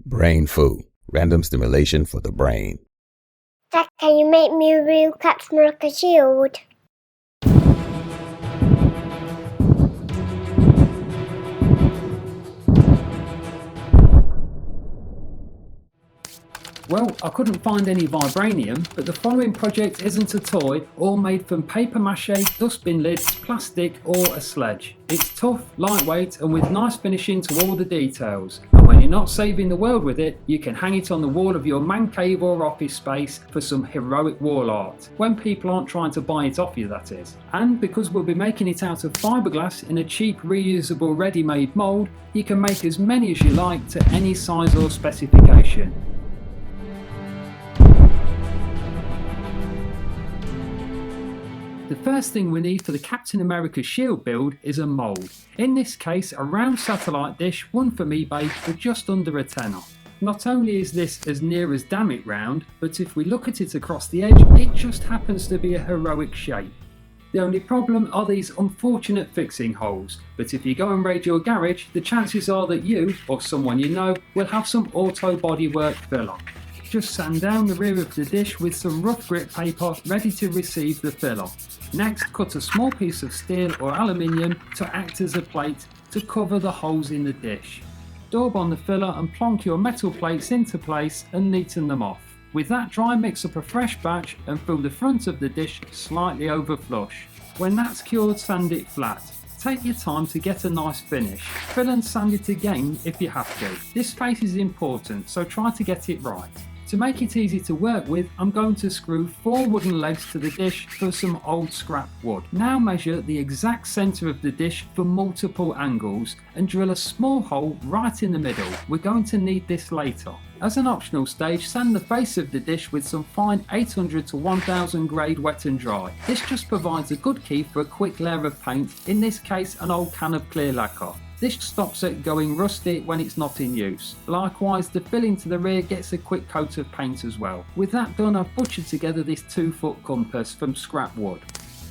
Brain food. Random stimulation for the brain. Dad, can you make me a real Captain America shield? Well, I couldn't find any vibranium, but the following project isn't a toy, all made from paper mache, dustbin lids, plastic or a sledge. It's tough, lightweight and with nice finishing to all the details. And when you're not saving the world with it, you can hang it on the wall of your man cave or office space for some heroic wall art. When people aren't trying to buy it off you, that is. And because we'll be making it out of fiberglass in a cheap reusable ready-made mould, you can make as many as you like to any size or specification. The first thing we need for the Captain America shield build is a mould. In this case, a round satellite dish, one from eBay for just under a tenner. Not only is this as near as damn it round, but if we look at it across the edge, it just happens to be a heroic shape. The only problem are these unfortunate fixing holes, but if you go and raid your garage, the chances are that you, or someone you know, will have some auto bodywork filler. Just sand down the rear of the dish with some rough grit paper ready to receive the filler. Next, cut a small piece of steel or aluminium to act as a plate to cover the holes in the dish. Daub on the filler and plonk your metal plates into place and neaten them off. With that dry, mix up a fresh batch and fill the front of the dish slightly over flush. When that's cured, sand it flat. Take your time to get a nice finish. Fill and sand it again if you have to. This face is important, so try to get it right. To make it easy to work with, I'm going to screw 4 wooden legs to the dish for some old scrap wood. Now measure the exact centre of the dish for multiple angles and drill a small hole right in the middle. We're going to need this later. As an optional stage, sand the face of the dish with some fine 800 to 1000 grade wet and dry. This just provides a good key for a quick layer of paint, in this case an old can of clear lacquer. This stops it going rusty when it's not in use. Likewise, the filling to the rear gets a quick coat of paint as well. With that done, I've butchered together this 2-foot compass from scrap wood.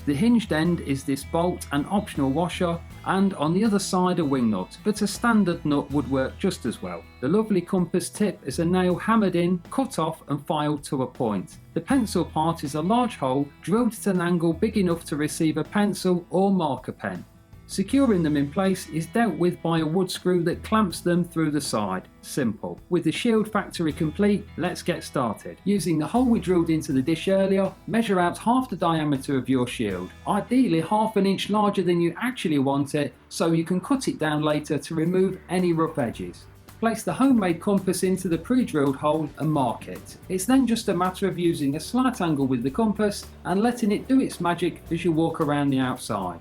The hinged end is this bolt and optional washer, and on the other side a wing nut, but a standard nut would work just as well. The lovely compass tip is a nail hammered in, cut off and filed to a point. The pencil part is a large hole drilled at an angle big enough to receive a pencil or marker pen. Securing them in place is dealt with by a wood screw that clamps them through the side. Simple. With the shield factory complete, let's get started. Using the hole we drilled into the dish earlier, measure out half the diameter of your shield, ideally half an inch larger than you actually want it, so you can cut it down later to remove any rough edges. Place the homemade compass into the pre-drilled hole and mark it. It's then just a matter of using a slight angle with the compass and letting it do its magic as you walk around the outside.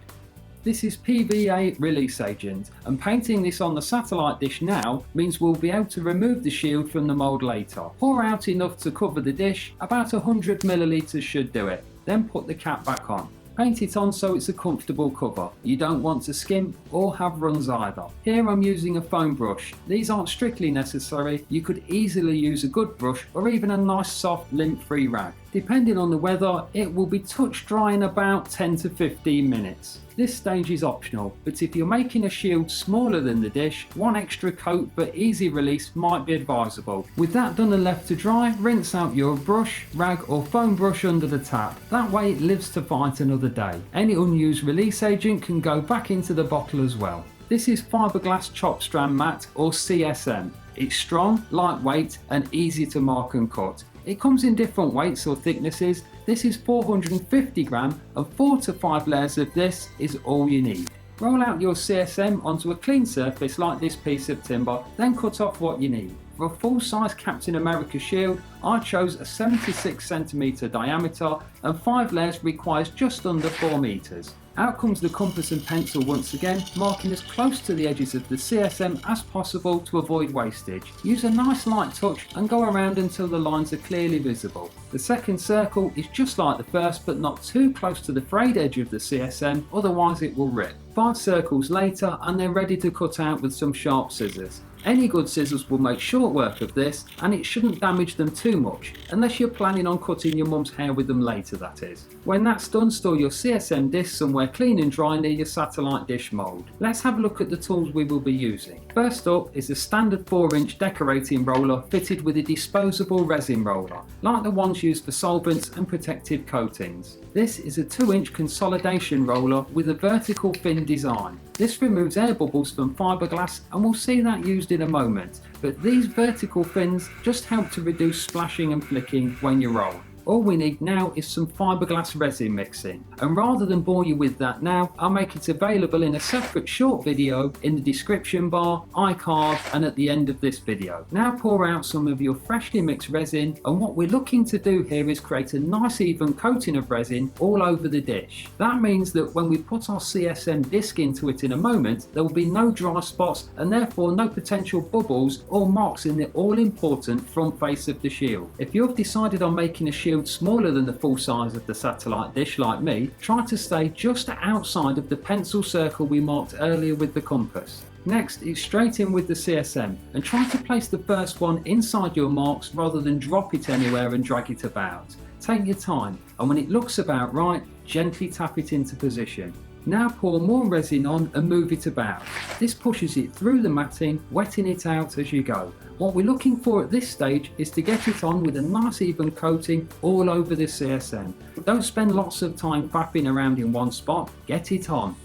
This is PVA release agent, and painting this on the satellite dish now means we'll be able to remove the shield from the mould later. Pour out enough to cover the dish, about 100 millilitres should do it, then put the cap back on. Paint it on so it's a comfortable cover. You don't want to skimp or have runs either. Here I'm using a foam brush. These aren't strictly necessary, you could easily use a good brush or even a nice soft lint-free rag. Depending on the weather, it will be touch dry in about 10 to 15 minutes. This stage is optional, but if you're making a shield smaller than the dish, one extra coat for easy release might be advisable. With that done and left to dry, rinse out your brush, rag or foam brush under the tap. That way it lives to fight another day. Any unused release agent can go back into the bottle as well. This is Fiberglass Chop Strand Mat or CSM. It's strong, lightweight and easy to mark and cut. It comes in different weights or thicknesses. This is 450 gram and 4 to 5 layers of this is all you need. Roll out your CSM onto a clean surface like this piece of timber, then cut off what you need. For a full-size Captain America shield, I chose a 76cm diameter and 5 layers requires just under 4 meters. Out comes the compass and pencil once again, marking as close to the edges of the CSM as possible to avoid wastage. Use a nice light touch and go around until the lines are clearly visible. The second circle is just like the first but not too close to the frayed edge of the CSM, otherwise it will rip. 5 circles later and they're ready to cut out with some sharp scissors. Any good scissors will make short work of this and it shouldn't damage them too much, unless you're planning on cutting your mum's hair with them later, that is. When that's done, store your CSM disc somewhere clean and dry near your satellite dish mould. Let's have a look at the tools we will be using. First up is a standard 4-inch decorating roller fitted with a disposable resin roller, like the ones used for solvents and protective coatings. This is a 2-inch consolidation roller with a vertical fin design. This removes air bubbles from fiberglass, and we'll see that used in a moment, but these vertical fins just help to reduce splashing and flicking when you roll. All we need now is some fiberglass resin mixing, and rather than bore you with that now, I'll make it available in a separate short video in the description bar, iCard, and at the end of this video. Now pour out some of your freshly mixed resin, and what we're looking to do here is create a nice even coating of resin all over the dish. That means that when we put our CSM disc into it in a moment, there will be no dry spots and therefore no potential bubbles or marks in the all-important front face of the shield. If you've decided on making a shield smaller than the full size of the satellite dish like me, try to stay just outside of the pencil circle we marked earlier with the compass. Next, it's straight in with the CSM and try to place the first one inside your marks rather than drop it anywhere and drag it about. Take your time, and when it looks about right, gently tap it into position. Now pour more resin on and move it about. This pushes it through the matting, wetting it out as you go. What we're looking for at this stage is to get it on with a nice even coating all over the CSM. Don't spend lots of time faffing around in one spot, get it on.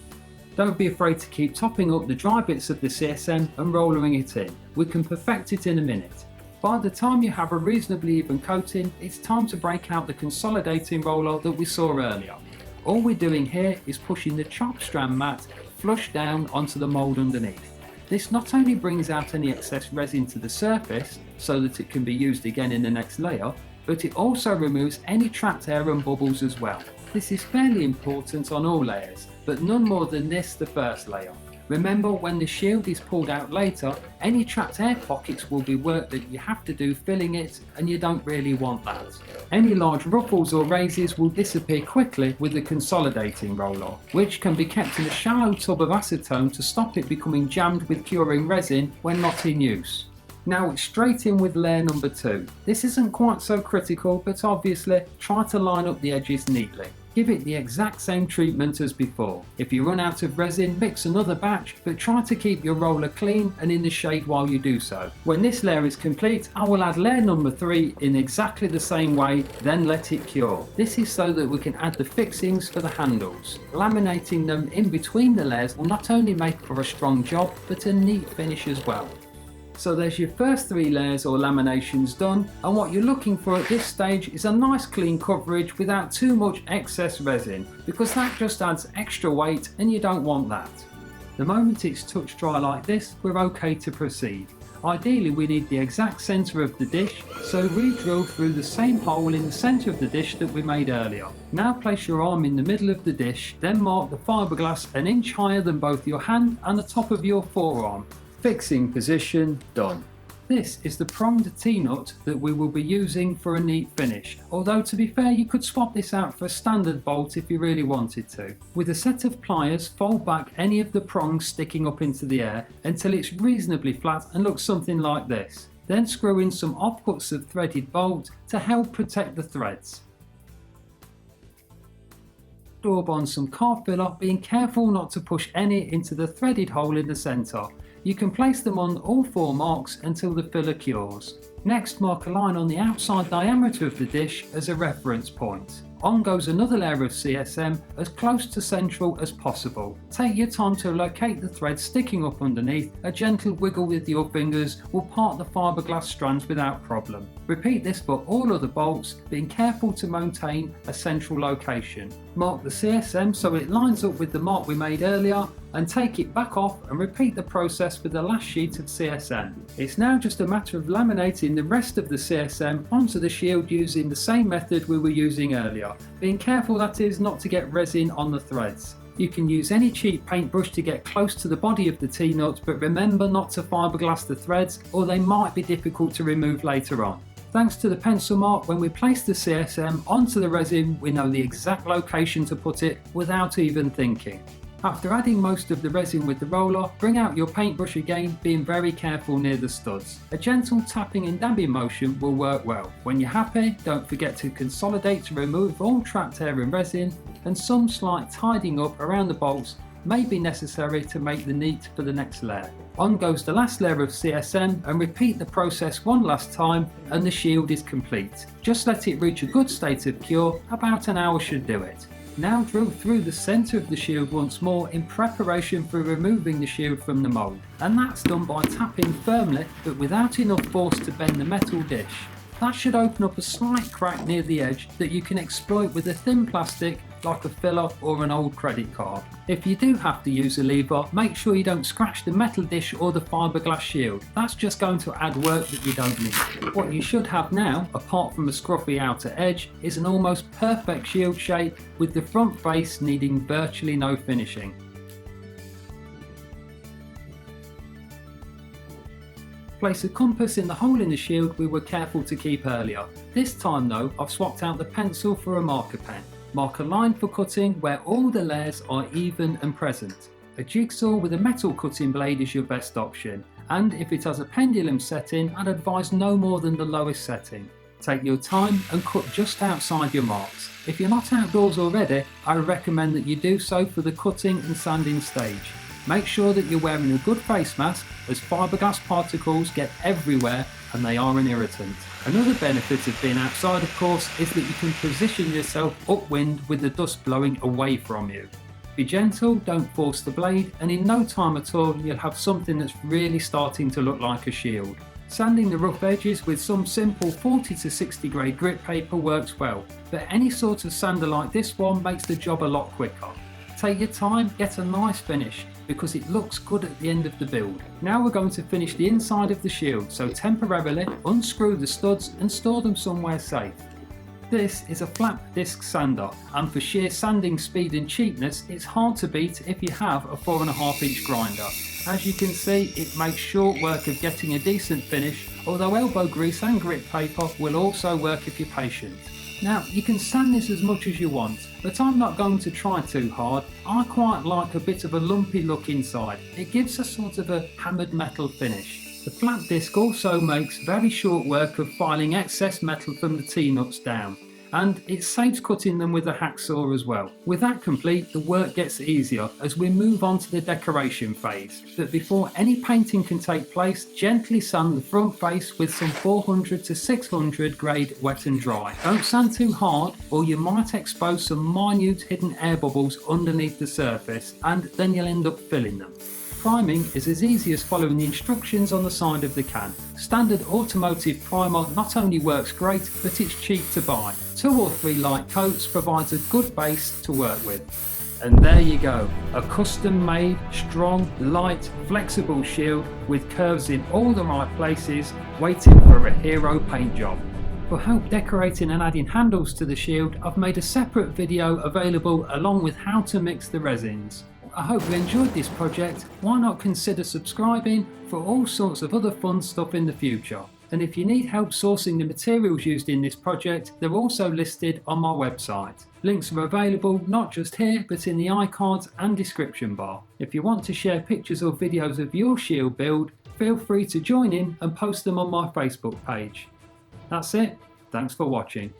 Don't be afraid to keep topping up the dry bits of the CSM and rollering it in. We can perfect it in a minute. By the time you have a reasonably even coating, it's time to break out the consolidating roller that we saw earlier. All we're doing here is pushing the chopped strand mat flush down onto the mould underneath. This not only brings out any excess resin to the surface so that it can be used again in the next layer, but it also removes any trapped air and bubbles as well. This is fairly important on all layers, but none more than this the first layer. Remember, when the shield is pulled out later, any trapped air pockets will be work that you have to do filling it, and you don't really want that. Any large ruffles or raises will disappear quickly with the consolidating roller, which can be kept in a shallow tub of acetone to stop it becoming jammed with curing resin when not in use. Now it's straight in with layer number 2. This isn't quite so critical, but obviously try to line up the edges neatly. Give it the exact same treatment as before. If you run out of resin, mix another batch, but try to keep your roller clean and in the shade while you do so. When this layer is complete, I will add layer number 3 in exactly the same way, then let it cure. This is so that we can add the fixings for the handles. Laminating them in between the layers will not only make for a strong job, but a neat finish as well. So there's your first 3 layers or laminations done, and what you're looking for at this stage is a nice clean coverage without too much excess resin, because that just adds extra weight and you don't want that. The moment it's touch dry like this, we're okay to proceed. Ideally we need the exact centre of the dish, so re-drill through the same hole in the centre of the dish that we made earlier. Now place your arm in the middle of the dish, then mark the fiberglass an inch higher than both your hand and the top of your forearm. Fixing position done. This is the pronged T-nut that we will be using for a neat finish, although to be fair you could swap this out for a standard bolt if you really wanted to. With a set of pliers, fold back any of the prongs sticking up into the air until it's reasonably flat and looks something like this. Then screw in some offcuts of threaded bolt to help protect the threads. Daub on some car filler, being careful not to push any into the threaded hole in the centre. You can place them on all 4 marks until the filler cures. Next, mark a line on the outside diameter of the dish as a reference point. On goes another layer of CSM as close to central as possible. Take your time to locate the thread sticking up underneath. A gentle wiggle with your fingers will part the fiberglass strands without problem. Repeat this for all other bolts, being careful to maintain a central location. Mark the CSM so it lines up with the mark we made earlier, and take it back off and repeat the process with the last sheet of CSM. It's now just a matter of laminating the rest of the CSM onto the shield using the same method we were using earlier, being careful that is not to get resin on the threads. You can use any cheap paintbrush to get close to the body of the T-nut, but remember not to fiberglass the threads or they might be difficult to remove later on. Thanks to the pencil mark, when we place the CSM onto the resin, we know the exact location to put it without even thinking. After adding most of the resin with the roller, bring out your paintbrush again, being very careful near the studs. A gentle tapping and dabbing motion will work well. When you're happy, don't forget to consolidate to remove all trapped air and resin, and some slight tidying up around the bolts may be necessary to make the neat for the next layer. On goes the last layer of CSM and repeat the process one last time and the shield is complete. Just let it reach a good state of cure, about an hour should do it. Now drill through the centre of the shield once more in preparation for removing the shield from the mould, and that's done by tapping firmly but without enough force to bend the metal dish. That should open up a slight crack near the edge that you can exploit with a thin plastic like a filler or an old credit card. If you do have to use a lever, make sure you don't scratch the metal dish or the fiberglass shield. That's just going to add work that you don't need. What you should have now, apart from a scruffy outer edge, is an almost perfect shield shape with the front face needing virtually no finishing. Place a compass in the hole in the shield we were careful to keep earlier. This time though, I've swapped out the pencil for a marker pen. Mark a line for cutting where all the layers are even and present. A jigsaw with a metal cutting blade is your best option, and if it has a pendulum setting, I'd advise no more than the lowest setting. Take your time and cut just outside your marks. If you're not outdoors already, I recommend that you do so for the cutting and sanding stage. Make sure that you're wearing a good face mask, as fiberglass particles get everywhere and they are an irritant. Another benefit of being outside, of course, is that you can position yourself upwind with the dust blowing away from you. Be gentle, don't force the blade, and in no time at all you'll have something that's really starting to look like a shield. Sanding the rough edges with some simple 40 to 60 grade grit paper works well, but any sort of sander like this one makes the job a lot quicker. Take your time, get a nice finish, because it looks good at the end of the build. Now we're going to finish the inside of the shield, so temporarily unscrew the studs and store them somewhere safe. This is a flat disc sander, and for sheer sanding speed and cheapness, it's hard to beat if you have a 4.5 inch grinder. As you can see, it makes short work of getting a decent finish, although elbow grease and grit paper will also work if you're patient. Now, you can sand this as much as you want, but I'm not going to try too hard. I quite like a bit of a lumpy look inside. It gives a sort of a hammered metal finish. The flat disc also makes very short work of filing excess metal from the T-nuts down, and it saves cutting them with a hacksaw as well. With that complete, the work gets easier as we move on to the decoration phase. But before any painting can take place, gently sand the front face with some 400 to 600 grade wet and dry. Don't sand too hard or you might expose some minute hidden air bubbles underneath the surface, and then you'll end up filling them. Priming is as easy as following the instructions on the side of the can. Standard automotive primer not only works great, but it's cheap to buy. 2 or 3 light coats provides a good base to work with. And there you go, a custom made, strong, light, flexible shield with curves in all the right places, waiting for a hero paint job. For help decorating and adding handles to the shield, I've made a separate video available along with how to mix the resins. I hope you enjoyed this project. Why not consider subscribing for all sorts of other fun stuff in the future? And if you need help sourcing the materials used in this project, they're also listed on my website. Links are available not just here, but in the iCards and description bar. If you want to share pictures or videos of your shield build, feel free to join in and post them on my Facebook page. That's it. Thanks for watching.